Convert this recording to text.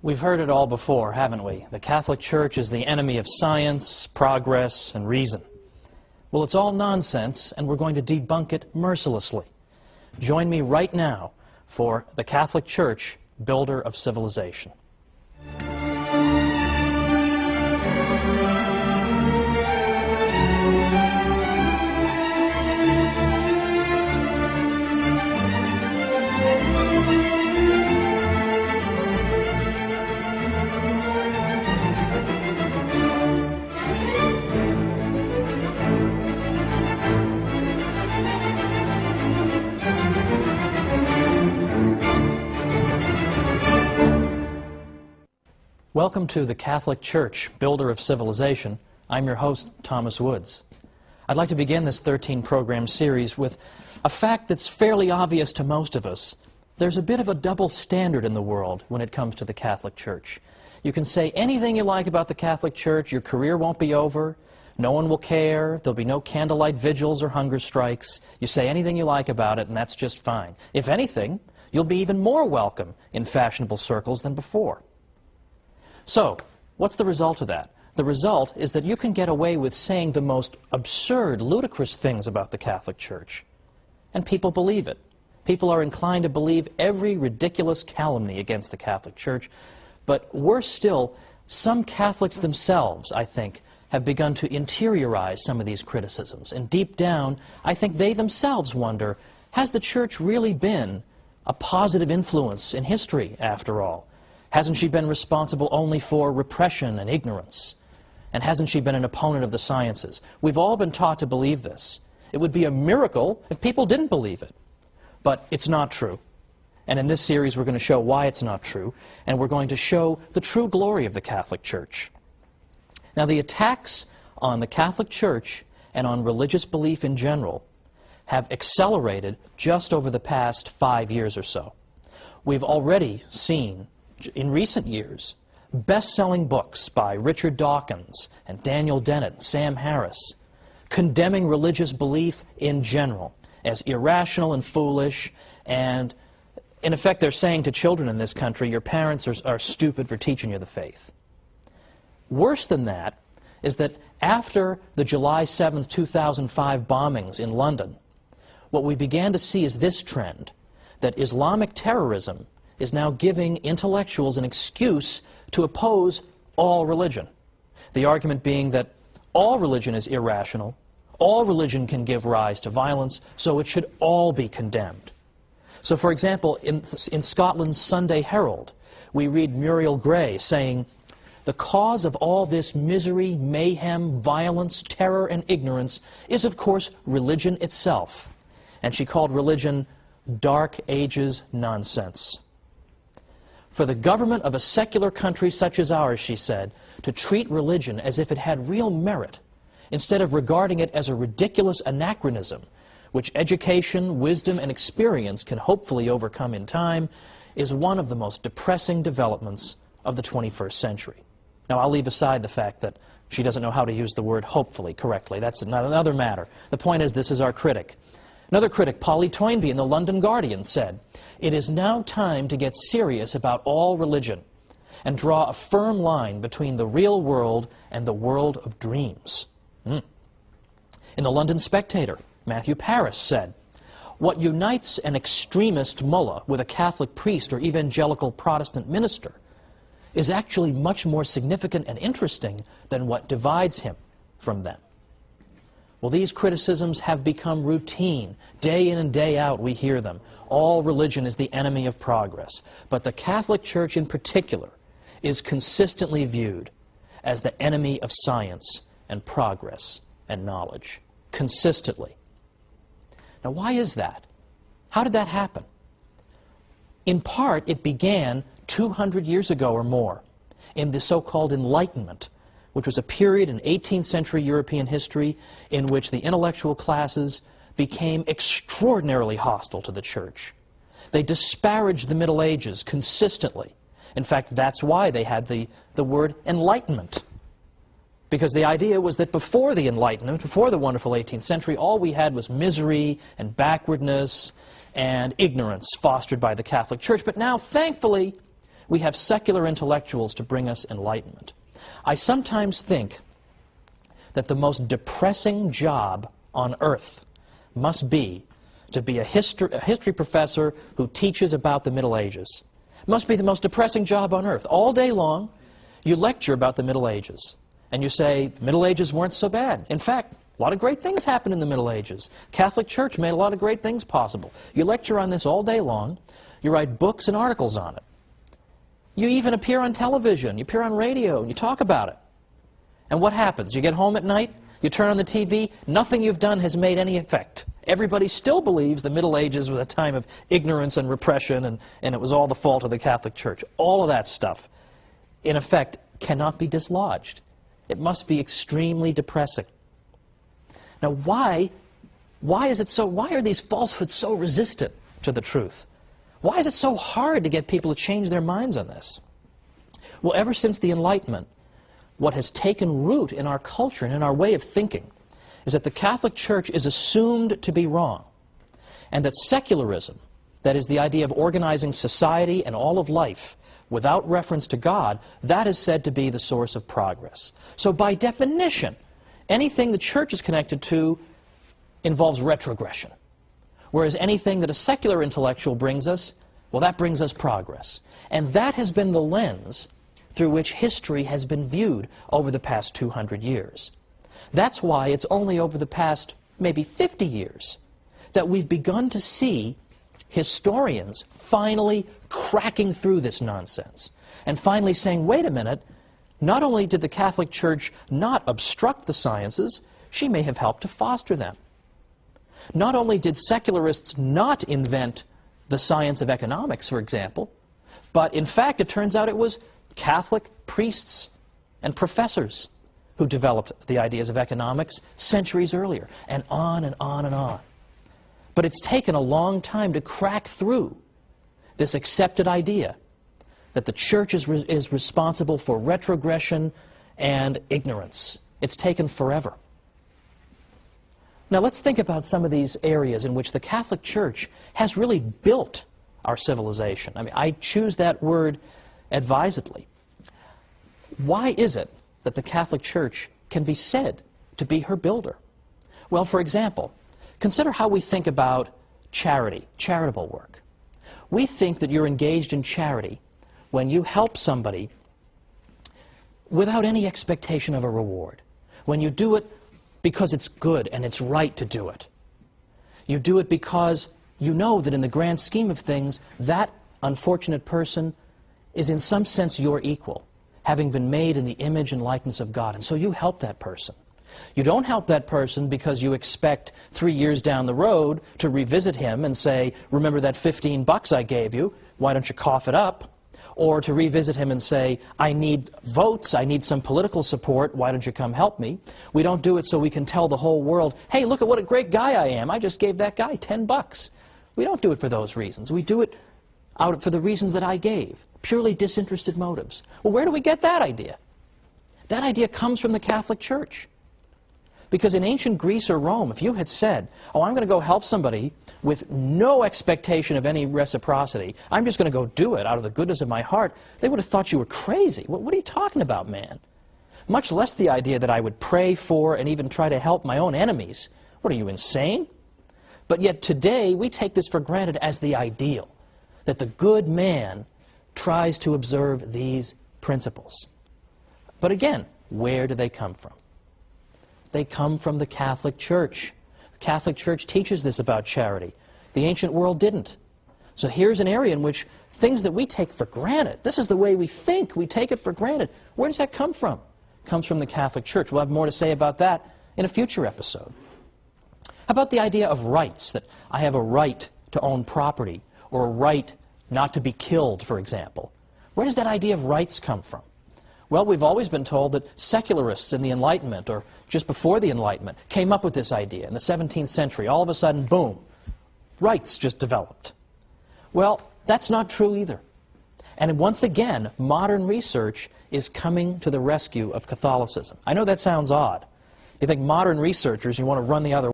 We've heard it all before, haven't we? The Catholic Church is the enemy of science, progress, and reason. Well, it's all nonsense, and we're going to debunk it mercilessly. Join me right now for the Catholic Church, Builder of Civilization. Welcome to the Catholic Church, Builder of Civilization. I'm your host, Thomas Woods. I'd like to begin this 13-program series with a fact that's fairly obvious to most of us. There's a bit of a double standard in the world when it comes to the Catholic Church. You can say anything you like about the Catholic Church, your career won't be over, no one will care, there'll be no candlelight vigils or hunger strikes. You say anything you like about it, and that's just fine. If anything, you'll be even more welcome in fashionable circles than before. So, what's the result of that? The result is that you can get away with saying the most absurd, ludicrous things about the Catholic Church, and people believe it. People are inclined to believe every ridiculous calumny against the Catholic Church, but worse still, some Catholics themselves, I think, have begun to interiorize some of these criticisms, and deep down, I think they themselves wonder, has the Church really been a positive influence in history, after all? Hasn't she been responsible only for repression and ignorance? And hasn't she been an opponent of the sciences? We've all been taught to believe this. It would be a miracle if people didn't believe it. But it's not true. And in this series we're going to show why it's not true, and we're going to show the true glory of the Catholic Church. Now, the attacks on the Catholic Church and on religious belief in general have accelerated just over the past 5 years or so. We've already seen in recent years, best-selling books by Richard Dawkins and Daniel Dennett and Sam Harris condemning religious belief in general as irrational and foolish, and in effect they're saying to children in this country, your parents are stupid for teaching you the faith. Worse than that is that after the July 7th, 2005 bombings in London, what we began to see is this trend, that Islamic terrorism is now giving intellectuals an excuse to oppose all religion. The argument being that all religion is irrational, all religion can give rise to violence, so it should all be condemned. So, for example, in Scotland's Sunday Herald, we read Muriel Gray saying, "The cause of all this misery, mayhem, violence, terror, and ignorance is, of course, religion itself." And she called religion Dark Ages nonsense. For the government of a secular country such as ours, she said, to treat religion as if it had real merit, instead of regarding it as a ridiculous anachronism, which education, wisdom, and experience can hopefully overcome in time, is one of the most depressing developments of the 21st century. Now, I'll leave aside the fact that she doesn't know how to use the word hopefully correctly. That's another matter. The point is, this is our critic. Another critic, Polly Toynbee in the London Guardian, said, "It is now time to get serious about all religion and draw a firm line between the real world and the world of dreams." In the London Spectator, Matthew Paris said, "What unites an extremist mullah with a Catholic priest or evangelical Protestant minister is actually much more significant and interesting than what divides him from them." Well, these criticisms have become routine. Day in and day out we hear them. All religion is the enemy of progress. But the Catholic Church in particular is consistently viewed as the enemy of science and progress and knowledge. Consistently. Now, why is that? How did that happen? In part, it began 200 years ago or more in the so-called Enlightenment, which was a period in 18th century European history in which the intellectual classes became extraordinarily hostile to the Church. They disparaged the Middle Ages consistently. In fact, that's why they had the word Enlightenment. Because the idea was that before the Enlightenment, before the wonderful 18th century, all we had was misery and backwardness and ignorance fostered by the Catholic Church. But now, thankfully, we have secular intellectuals to bring us enlightenment. I sometimes think that the most depressing job on earth must be to be a history professor who teaches about the Middle Ages. It must be the most depressing job on earth. All day long, you lecture about the Middle Ages, and you say, Middle Ages weren't so bad. In fact, a lot of great things happened in the Middle Ages. Catholic Church made a lot of great things possible. You lecture on this all day long. You write books and articles on it. You even appear on television. You appear on radio, and you talk about it. And what happens? You get home at night, you turn on the TV, nothing you've done has made any effect. Everybody still believes the Middle Ages was a time of ignorance and repression, and it was all the fault of the Catholic Church. All of that stuff, in effect, cannot be dislodged. It must be extremely depressing. Now, why are these falsehoods so resistant to the truth? Why is it so hard to get people to change their minds on this? Well, ever since the Enlightenment, what has taken root in our culture and in our way of thinking is that the Catholic Church is assumed to be wrong, and that secularism, that is the idea of organizing society and all of life without reference to God, that is said to be the source of progress. So by definition, anything the Church is connected to involves retrogression, whereas anything that a secular intellectual brings us, well, that brings us progress. And that has been the lens through which history has been viewed over the past 200 years. That's why it's only over the past maybe 50 years that we've begun to see historians finally cracking through this nonsense and finally saying, wait a minute, not only did the Catholic Church not obstruct the sciences, she may have helped to foster them. Not only did secularists not invent the science of economics, for example, but in fact it turns out it was Catholic priests and professors who developed the ideas of economics centuries earlier, and on and on and on. But it's taken a long time to crack through this accepted idea that the Church is responsible for retrogression and ignorance. It's taken forever. Now let's think about some of these areas in which the Catholic Church has really built our civilization. I mean, I choose that word advisedly. Why is it that the Catholic Church can be said to be her builder? Well, for example, consider how we think about charity, charitable work. We think that you're engaged in charity when you help somebody without any expectation of a reward, when you do it because it's good and it's right to do it. You do it because you know that in the grand scheme of things, that unfortunate person is in some sense your equal, having been made in the image and likeness of God. And so you help that person. You don't help that person because you expect 3 years down the road to revisit him and say, remember that $15 I gave you, why don't you cough it up? Or to revisit him and say, I need votes, I need some political support, why don't you come help me? We don't do it so we can tell the whole world, hey, look at what a great guy I am, I just gave that guy $10. We don't do it for those reasons. We do it out for the reasons that I gave, purely disinterested motives. Well, where do we get that idea? That idea comes from the Catholic Church. Because in ancient Greece or Rome, if you had said, oh, I'm going to go help somebody with no expectation of any reciprocity, I'm just going to go do it out of the goodness of my heart, they would have thought you were crazy. What are you talking about, man? Much less the idea that I would pray for and even try to help my own enemies. What, are you insane? But yet today, we take this for granted as the ideal, that the good man tries to observe these principles. But again, where do they come from? They come from the Catholic Church. The Catholic Church teaches this about charity. The ancient world didn't. So here's an area in which things that we take for granted, this is the way we think, we take it for granted. Where does that come from? It comes from the Catholic Church. We'll have more to say about that in a future episode. How about the idea of rights, that I have a right to own property, or a right not to be killed, for example? Where does that idea of rights come from? Well, we've always been told that secularists in the Enlightenment, or just before the Enlightenment, came up with this idea. In the 17th century, all of a sudden, boom, rights just developed. Well, that's not true either. And once again, modern research is coming to the rescue of Catholicism. I know that sounds odd. You think modern researchers, you want to run the other way.